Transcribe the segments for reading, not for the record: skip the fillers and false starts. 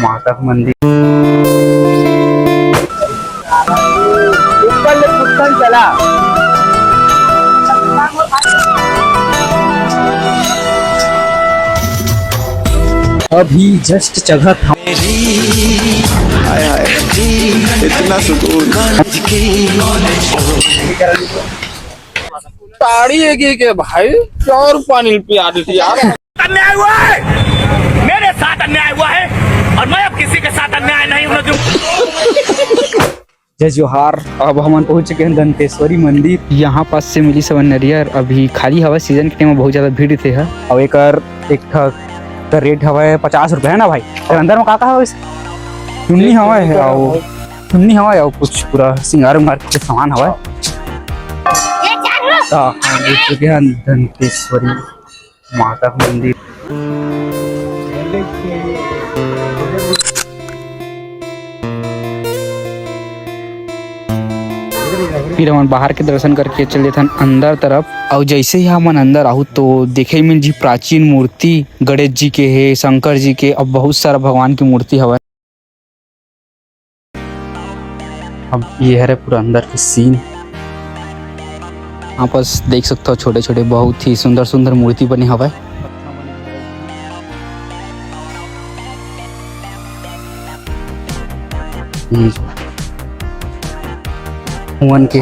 माता का मंदिर चला। अभी जस्ट जगह था, हाय हाय इतना सुकून। ताड़ी है कि भाई 4 पानी पिया देती यार। अन्याय हुआ है, मेरे साथ अन्याय हुआ है और मैं अब किसी के साथ अन्याय नहीं होने दूंगा। जय जोहार। अब हम पहुंच चुके हैं दंतेश्वरी मंदिर। यहाँ पास से मिली सब नरियर अभी खाली हवा सीजन के टाइम में बहुत ज्यादा भीड़ थे है। और एक रेट हवा है 50 रुपए है ना भाई। और अंदर में का है चुन्नी हवा है और चुन्नी हवा है और कुछ पूरा सिंगार उंगार के सामान हवा है। देख चुके हैं दंतेश्वरी माता का मंदिर। फिर हम बाहर के दर्शन करके चले थे अंदर तरफ। और जैसे ही हम अंदर आहू तो देखे में जी प्राचीन मूर्ति गणेश जी के है, शंकर जी के, अब बहुत सारा भगवान की मूर्ति हवा। अब ये है पूरा अंदर के सीन। यहाँ पास देख सकते हो छोटे छोटे बहुत ही सुंदर सुंदर मूर्ति बने हवा। हुवन के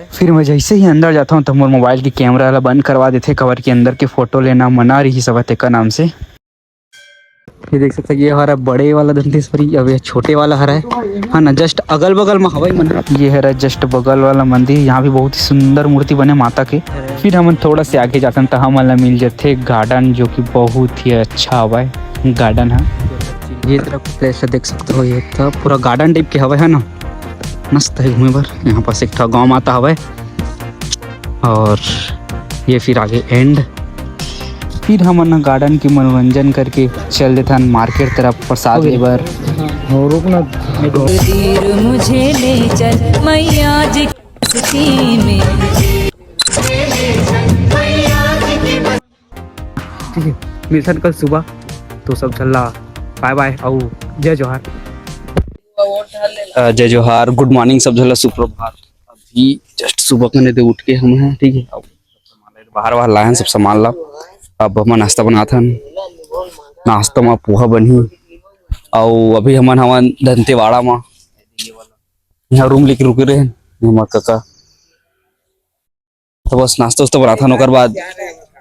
फिर मैं जैसे ही अंदर जाता हूँ तो मोर मोबाइल की कैमरा वाला बंद करवा देते, कवर के अंदर के फोटो लेना मना रही सब का नाम से। ये देख सकते ये हरा बड़े वाला दंतेश्वरी, अब ये छोटे वाला हरा है हाँ ना, जस्ट अगल बगल में हवाई मंदिर। ये है जस्ट बगल वाला मंदिर, यहाँ भी बहुत ही सुंदर मूर्ति बने माता के। फिर हम थोड़ा से आगे जाते हैं तो हम मिल जाते गार्डन, जो कि बहुत ही अच्छा हवा है गार्डन है। ये तरफ प्लेस देख सकते हो, ये तो पूरा गार्डन टाइप के हवा है ना, मस्त है घूमे पर। यहाँ पास एक गाँव माता हवा और ये फिर आगे एंड। फिर हम ना गार्डन की मनोरंजन करके चल देते हैं मार्केट तरफ प्रसाद लेबर। मुझे ले चल मैया जी में। ठीक है, मिलते कल सुबह तो सब चल रहा। बाय बाय और जय जोहार। जय जोहार, गुड मॉर्निंग सब झला, सुप्रभात। अभी जस्ट सुबह मैंने दे उठ के हम हैं, ठीक है। अब बाहर बाहर लाए हैं सब सामान ला। अब हम नाश्ता बनाते हैं, नाश्ता में पोहा बनी। और अभी हम दंतेवाड़ा में यहाँ रूम लेके रुके रहे हैं काका। तो बस नाश्ता उस्ता बनाता है, बाद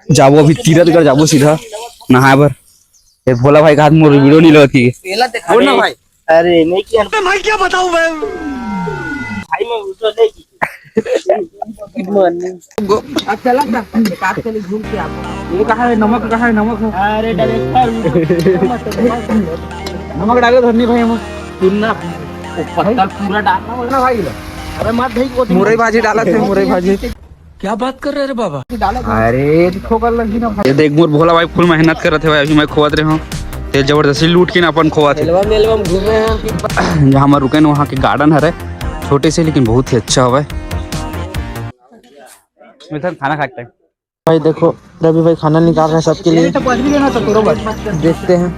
जाबो अभी तीरथगढ़ जाबो सीधा नहाए बर। एक भोला भाई का हाथ में वीडियो नहीं लगती है भाई। अरे नहीं किया मैं क्या बताऊं मैं भाई, मैं उसको नहीं की। Good morning. अब चला ना काट के घूम के आपको। ये कहाँ है नमक, कहाँ है नमक? अरे डायरेक्टर नमक डालो धरनी भाई। हम सुनना पत्ता पूरा डालना बोलना भाई। अरे मत भाई, मुरई भाजी डाला थे, मुरई भाजी। क्या बात कर रहे रे बाबा? अरे ठोकर लगी ना भाई। ये देख मोर भोला भाई फुल मेहनत कर रहे थे भाई, अभी मैं खोवत रहे हूँ। ते जबरदस्ती लूट के ना अपन खोवा थे। एल्बम घूमे हैं जहाँ हम रुके ना वहाँ के गार्डन है छोटे से, लेकिन बहुत ही अच्छा हुआ है। खाना खाते हैं भाई। देखो रवि भाई खाना निकाल रहे हैं सबके लिए, देखते हैं।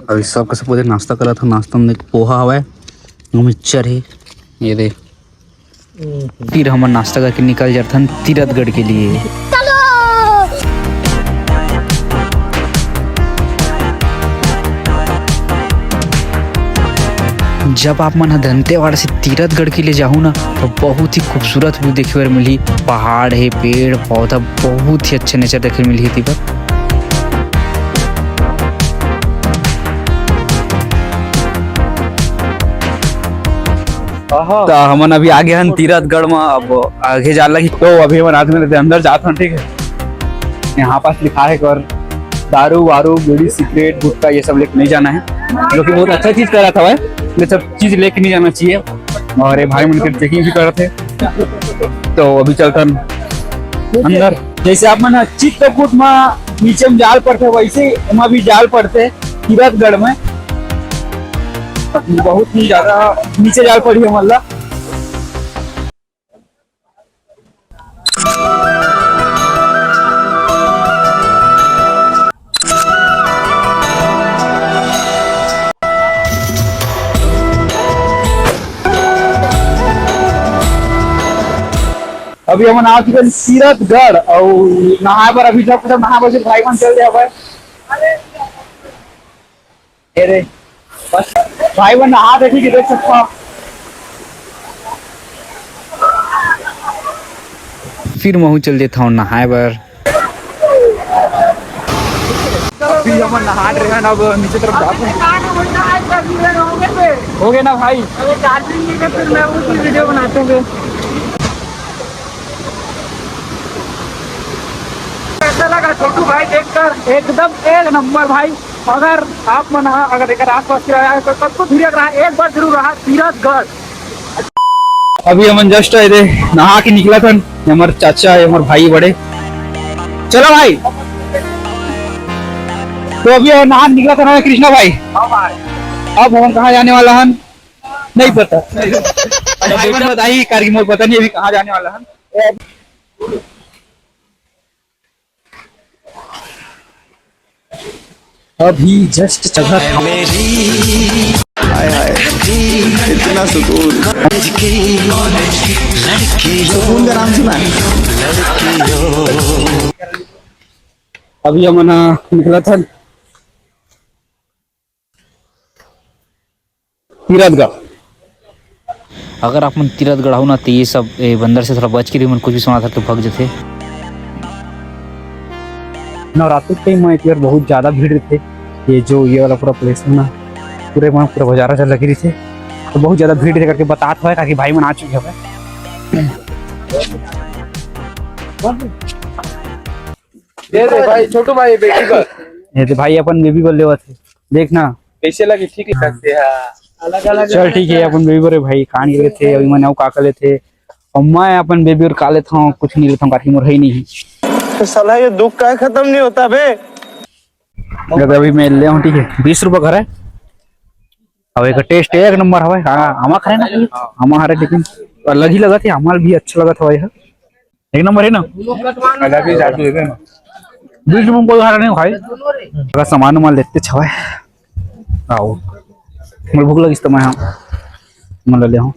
अभी सबका सब नाश्ता करा था। नाश्ता में पोहा हुआ है, मिक्सचर है, ये देख। फिर हम नाश्ता करके निकल जाते हैं तीरथगढ़ के लिए। जब आप मन दंतेवाड़ा से तीरथगढ़ के लिए जाऊँ ना तो बहुत ही खूबसूरत व्यू देखे हुए मिली। पहाड़ है, पेड़ पौधा, बहुत ही अच्छे नेचर देखे मिली थी। पर तो हम अभी आगे हैं तीरथगढ़ में। अब आगे जा लगी तो अभी हम रात में अंदर जाते हैं, ठीक है। यहाँ पास लिखा है कर दारू वारू बीड़ी सिगरेट गुटखा ये सब लेके नहीं जाना है, जो कि बहुत अच्छा चीज कर रहा था भाई। ये सब चीज लेके नहीं जाना चाहिए। और ये भाई मिलकर चेकिंग भी कर रहे थे। तो अभी चलते अंदर। जैसे आप मन चित्रकूट में नीचे में जाल पड़ते वैसे वहाँ भी जाल पड़ते तीरथगढ़ में। बहुत ही ज्यादा नीचे जाल पड़ी है मल्ला। अभी हम आ चुके हैं सीरतगढ़ और नहाए पर अभी सब नहा बजे भाई बहन चल रहे भाई। अरे बस भाई बहन नहा देखी कि देख सकता हूँ। फिर महू चल देता हूँ नहाए बर। अभी हम नहा रहे हैं अब नीचे तरफ जाते हैं। हो गए ना भाई? फिर मैं उसकी वीडियो बनाते हैं। कैसा लगा छोटू भाई देखकर? एकदम एक नंबर भाई। अगर आप मना अगर एक आस पास तो सबको एक बार जरूर रहा सीरतगढ़। अभी हम जस्ट नहा के निकला था। हमारे चाचा हमारे भाई बड़े चलो भाई। तो अभी नहा निकला था ना कृष्णा भाई। अब हम कहाँ जाने वाला है नहीं पता। बताइए कारगिल मोड़ पता नहीं अभी कहाँ जाने वाला है। अभी जस्ट जगह हाय हाय इतना सुकून सुकून का नाम सुना है। अभी हम निकला था तीरथगढ़। अगर आप मन तीरथगढ़ हो ना तो ये सब बंदर से थोड़ा बच के मन कुछ भी सुना था तो भग जाते। नवरात्रि के टाइम में यार बहुत ज्यादा भीड़ थे। ये जो ये वाला पूरा प्लेस है ना पूरे वहाँ पूरा बाजारा चल लगी रही थे तो बहुत ज्यादा भीड़ करके बताता है ताकि भाई मन आ चुके हैं। दे भाई छोटू भाई बेटी का ये तो भाई अपन बेबी बोल ले थे देखना कैसे लगी ठीक लगते हैं अलग अलग। चल ठीक है अपन बेबी बोले भाई कान गए थे अभी मैंने का ले थे और मैं अपन बेबी और का लेता हूँ कुछ नहीं लेता हूँ काफी मोर है ही नहीं। तो साला ये दुख का खत्म नहीं होता बे। अभी मैं ले हूँ ठीक है 20 रुपये घर है। अब एक टेस्ट एक नंबर हवा हमा खरे ना हमा हरे लेकिन अलग ही लगा थे हमाल भी अच्छा लगा था भाई एक नंबर है ना। 20 रुपये को हरा नहीं भाई अगर सामान उमान लेते छवाए आओ मुझे भूख लगी तो मैं ले हूँ।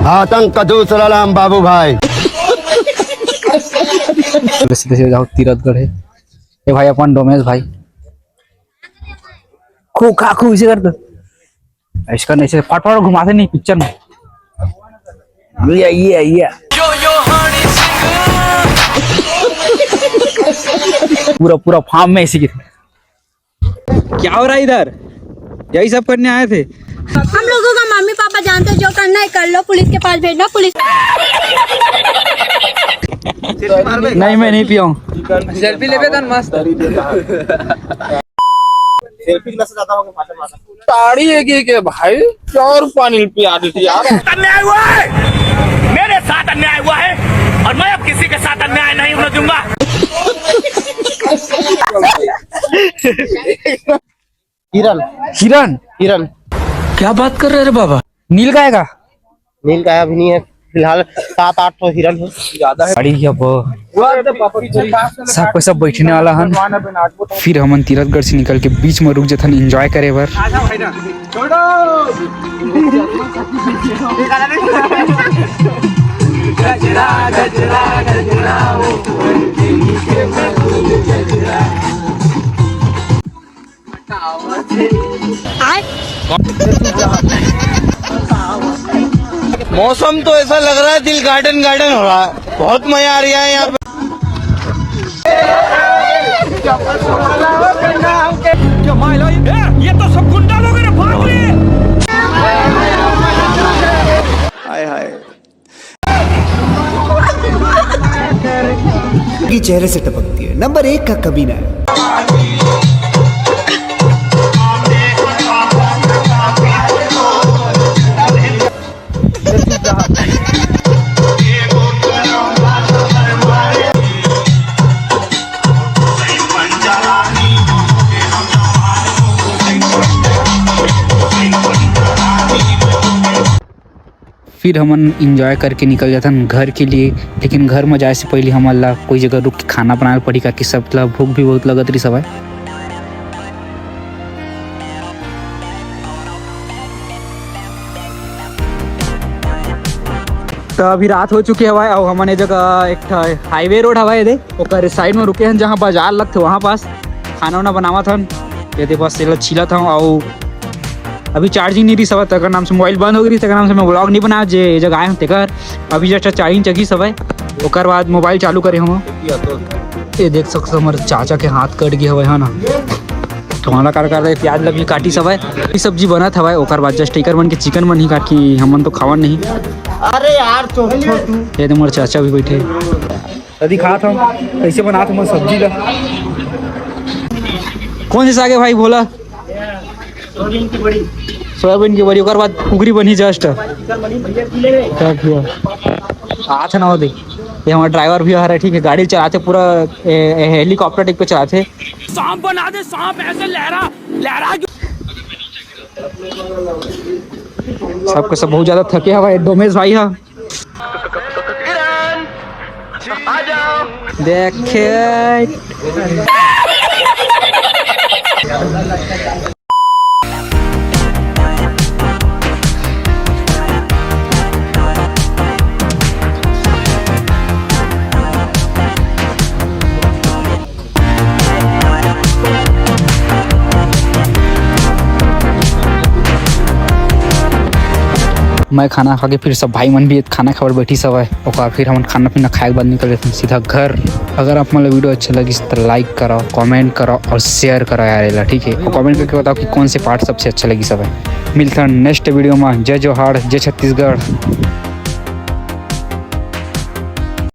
आतंक का दूसरा नाम बाबू भाई। सीधे जाओ तीरथगढ़ है ये भाई अपन डोमेश भाई खू खा खू इसे कर दो इसका नहीं से फटफट घुमाते नहीं पिक्चर में। ये पूरा पूरा फार्म में इसी की क्या हो रहा है इधर यही सब करने आए थे। हम लोगों का मम्मी पापा जानते हैं जो करना है कर लो पुलिस के पास भेजना पुलिस। नहीं मैं नहीं पिया हूँ। सेल्फी ले बेदन मस्त सेल्फी क्लास जाता होगा माता ताड़ी है कि भाई और पानी पिया देती यार। अन्याय हुआ है मेरे साथ अन्याय हुआ है और मैं अब किसी के साथ अन्याय नहीं होने दूंगा। हिरन हिरन हिरन क्या बात कर रहे रे बाबा नील गाय का नील गाय अभी नहीं है फिलहाल 7-8 तो हिरन है ज्यादा है सब सब बैठने वाला है। फिर हम तीरथगढ़ से निकल के बीच में रुक जाते एंजॉय करे बर। मौसम तो ऐसा लग रहा है दिल गार्डन गार्डन हो रहा है। बहुत मजा आ रहा है यहाँ पे। ये तो सब गुंडा लोग हैं भाग रहे हैं। हाय हाय की चेहरे से टपकती है नंबर 1 का कमीना है। फिर हमन इंजॉय करके निकल जाथन घर के लिए। लेकिन घर में जाए से पहले हमन ला कोई जगह रुक के खाना बनाए पड़ी, करके सब ला भूख भी बहुत लगत रही सब। तो अभी रात हो चुकी हवा और हमन ए जगह एक हाईवे रोड हवा दे ओकर साइड में रुके हैं जहाँ बाजार लगते वहाँ पास खाना वाना बनावत हन। ये दे बस ये छिलत हूँ और अभी चार्जिंग नहीं रही सब, तक नाम से मोबाइल बंद हो गई, तक नाम से मैं व्लॉग नहीं बनाया जे ये जगह आए हूँ तेकर। अभी जस्ट चार्जिंग चगी सब है, ओकर बाद मोबाइल चालू करे हम। ये देख सकते हमारे चाचा के हाथ कट गए हवे है ना, तो हमारा कार कर रहे प्याज लगी काटी सब है, ये सब्जी बनत हवा। ओकर बाद जस्ट टिकर बन के चिकन बन ही काटी हमन तो खावन नहीं। अरे यार ये तो हमारे चाचा भी बैठे यदि खात हूँ कैसे बनात हूँ सब्जी ला। कौन से साग है भाई बोला? सोयाबीन की बड़ी, ओकर बाद कुकरी बनी जस्ट हाथ ना हो दे। ये हमारा ड्राइवर भी आ रहा है, ठीक है, गाड़ी चलाते पूरा हेलीकॉप्टर टाइप पे चलाते। सांप बना दे, सांप ऐसे लहरा लहरा। सबको सब बहुत ज्यादा थके हवा है। डोमेश भाई हा देखे मैं खाना खा के फिर सब भाई मन भी खाना खावर बैठी सब है, और फिर हम खाना पीना खाए के बाद निकल जाते हैं सीधा घर। अगर आप मतलब वीडियो अच्छा लगी तो लाइक करो, कमेंट करो और शेयर करो यार, ठीक है। और कमेंट करके बताओ कि कौन से पार्ट सबसे अच्छा लगी सब है। मिलता है नेक्स्ट वीडियो में। जय जोहार, जय छत्तीसगढ़।